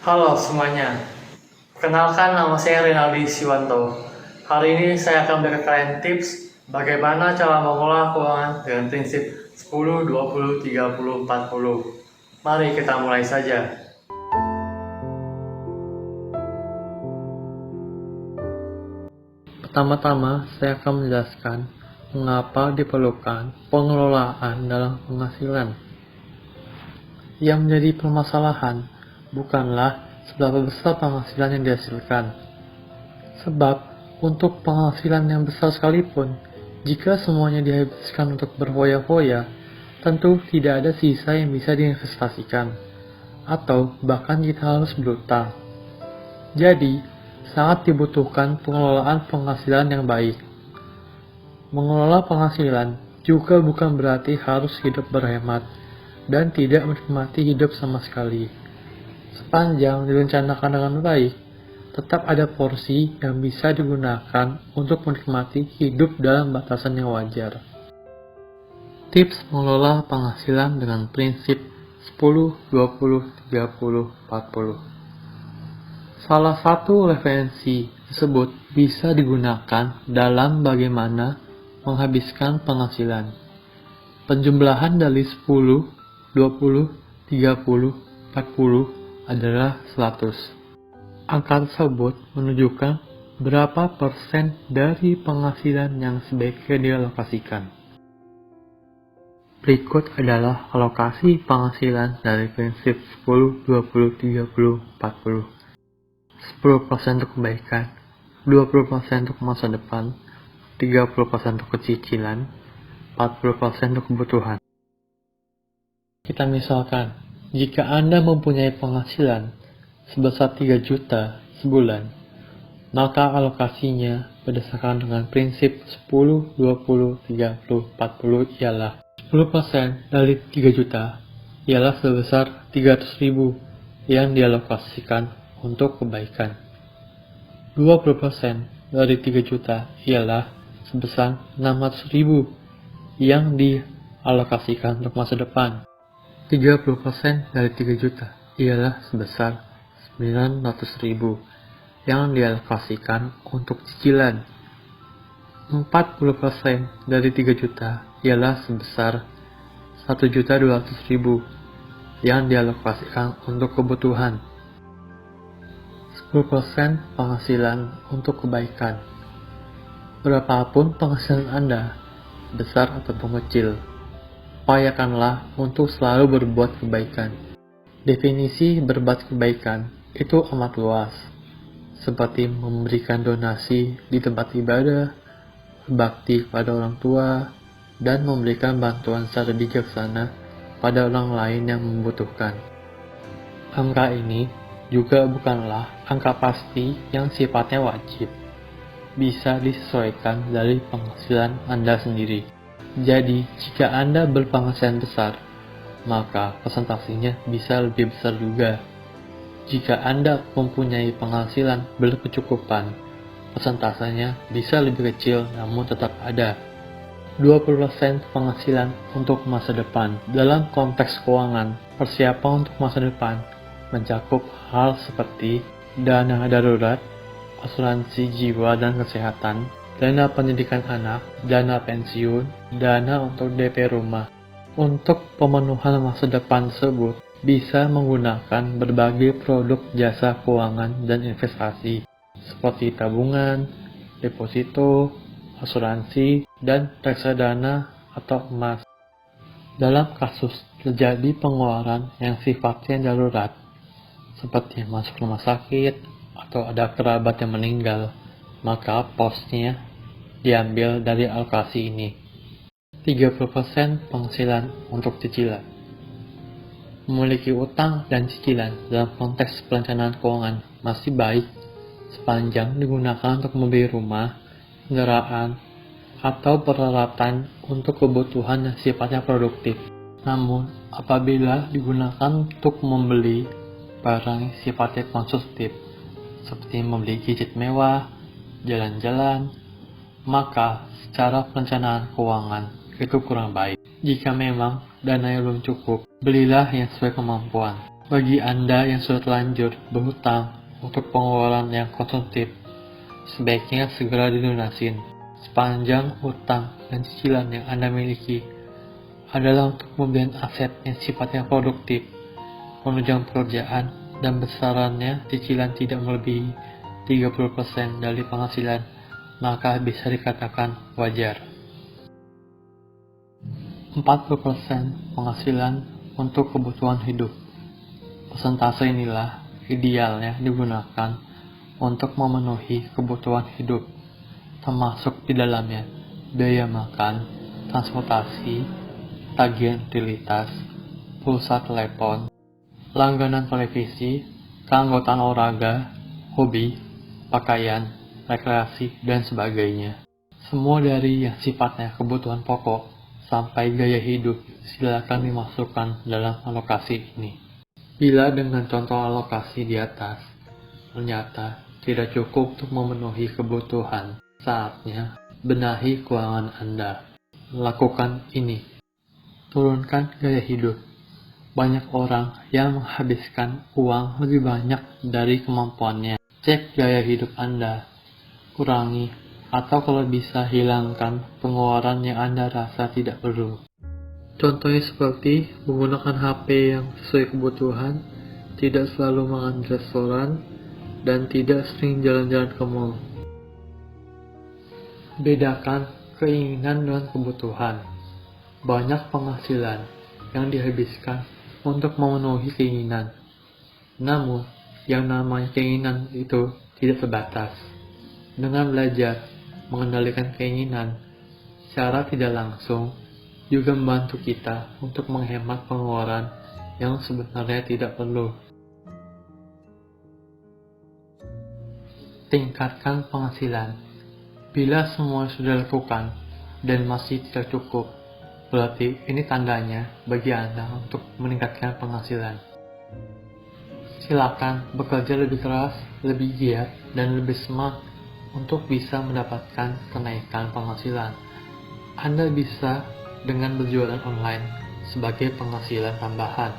Halo semuanya, kenalkan nama saya Rinaldi Siwanto. Hari ini saya akan berikan kalian tips bagaimana cara mengelola keuangan dengan prinsip 10, 20, 30, 40. Mari kita mulai saja. Pertama-tama, saya akan menjelaskan mengapa diperlukan pengelolaan dalam penghasilan. Yang menjadi permasalahan bukanlah seberapa besar penghasilan yang dihasilkan. Sebab, untuk penghasilan yang besar sekalipun, jika semuanya dihabiskan untuk berfoya-foya, tentu tidak ada sisa yang bisa diinvestasikan, atau bahkan kita harus berutang. Jadi, sangat dibutuhkan pengelolaan penghasilan yang baik. Mengelola penghasilan juga bukan berarti harus hidup berhemat, dan tidak menikmati hidup sama sekali. Sepanjang direncanakan dengan baik, tetap ada porsi yang bisa digunakan untuk menikmati hidup dalam batasan yang wajar. Tips mengelola penghasilan dengan prinsip 10, 20, 30, 40. Salah satu referensi tersebut bisa digunakan dalam bagaimana menghabiskan penghasilan. Penjumlahan dari 10, 20, 30, 40 adalah 100. Angka tersebut menunjukkan berapa persen dari penghasilan yang sebaiknya dialokasikan. Berikut adalah alokasi penghasilan dari prinsip 10, 20, 30, 40. 10% untuk kebaikan, 20% untuk masa depan, 30% untuk kecicilan, 40% untuk kebutuhan. Kita misalkan, jika Anda mempunyai penghasilan sebesar 3 juta sebulan, maka alokasinya berdasarkan dengan prinsip 10, 20, 30, 40 ialah 10% dari 3 juta ialah sebesar 300.000 yang dialokasikan untuk kebaikan. 20% dari 3 juta ialah sebesar 600.000 yang dialokasikan untuk masa depan. 30% dari 3 juta ialah sebesar 900.000 yang dialokasikan untuk cicilan. 40% dari 3 juta ialah sebesar 1.200.000 yang dialokasikan untuk kebutuhan. 10% penghasilan untuk kebaikan. Berapapun penghasilan Anda, besar ataupun kecil, upayakanlah untuk selalu berbuat kebaikan. Definisi berbuat kebaikan itu amat luas, seperti memberikan donasi di tempat ibadah, berbakti kepada orang tua, dan memberikan bantuan secara bijaksana pada orang lain yang membutuhkan. Angka ini juga bukanlah angka pasti yang sifatnya wajib. Bisa disesuaikan dari penghasilan Anda sendiri. Jadi, jika Anda berpenghasilan besar, maka persentasenya bisa lebih besar juga. Jika Anda mempunyai penghasilan berkecukupan, persentasenya bisa lebih kecil namun tetap ada. 20% penghasilan untuk masa depan. Dalam konteks keuangan, persiapan untuk masa depan mencakup hal seperti dana darurat, asuransi jiwa dan kesehatan, dana pendidikan anak, dana pensiun, dana untuk DP rumah. Untuk pemenuhan masa depan tersebut, bisa menggunakan berbagai produk jasa keuangan dan investasi, seperti tabungan, deposito, asuransi, dan reksadana atau emas. Dalam kasus terjadi pengeluaran yang sifatnya darurat, seperti masuk rumah sakit atau ada kerabat yang meninggal, maka posnya diambil dari alokasi ini. 30% penghasilan untuk cicilan. Memiliki utang dan cicilan dalam konteks perencanaan keuangan masih baik sepanjang digunakan untuk membeli rumah, kendaraan, atau peralatan untuk kebutuhan yang sifatnya produktif. Namun, apabila digunakan untuk membeli barang yang sifatnya konsumtif, seperti membeli gadget mewah, jalan-jalan, maka secara perencanaan keuangan itu kurang baik. Jika memang dananya belum cukup, belilah yang sesuai kemampuan. Bagi Anda yang sudah terlanjur berhutang untuk pengeluaran yang konsumtif, sebaiknya segera dilunasin. Sepanjang hutang dan cicilan yang Anda miliki adalah untuk pembelian aset yang sifatnya produktif, menunjang pekerjaan, dan besarannya cicilan tidak melebihi 30% dari penghasilan, maka bisa dikatakan wajar. 40% penghasilan untuk kebutuhan hidup. Persentase inilah idealnya digunakan untuk memenuhi kebutuhan hidup, termasuk di dalamnya biaya makan, transportasi, tagihan utilitas, pulsa telepon, langganan televisi, keanggotaan olahraga, hobi, pakaian, rekreasi, dan sebagainya. Semua dari yang sifatnya kebutuhan pokok sampai gaya hidup silakan dimasukkan dalam alokasi ini. Bila dengan contoh alokasi di atas ternyata tidak cukup untuk memenuhi kebutuhan, saatnya benahi keuangan Anda. Lakukan ini. Turunkan gaya hidup. Banyak orang yang menghabiskan uang lebih banyak dari kemampuannya. Cek gaya hidup Anda. Kurangi atau kalau bisa hilangkan pengeluaran yang Anda rasa tidak perlu. Contohnya seperti menggunakan HP yang sesuai kebutuhan, tidak selalu makan di restoran, dan tidak sering jalan-jalan ke mall. Bedakan keinginan dengan kebutuhan. Banyak penghasilan yang dihabiskan untuk memenuhi keinginan. Namun, yang namanya keinginan itu tidak terbatas. Dengan belajar mengendalikan keinginan secara tidak langsung, juga membantu kita untuk menghemat pengeluaran yang sebenarnya tidak perlu. Tingkatkan penghasilan. Bila semua sudah dilakukan dan masih tidak cukup, berarti ini tandanya bagi Anda untuk meningkatkan penghasilan. Silakan bekerja lebih keras, lebih giat, dan lebih semangat untuk bisa mendapatkan kenaikan penghasilan. Anda bisa dengan berjualan online sebagai penghasilan tambahan.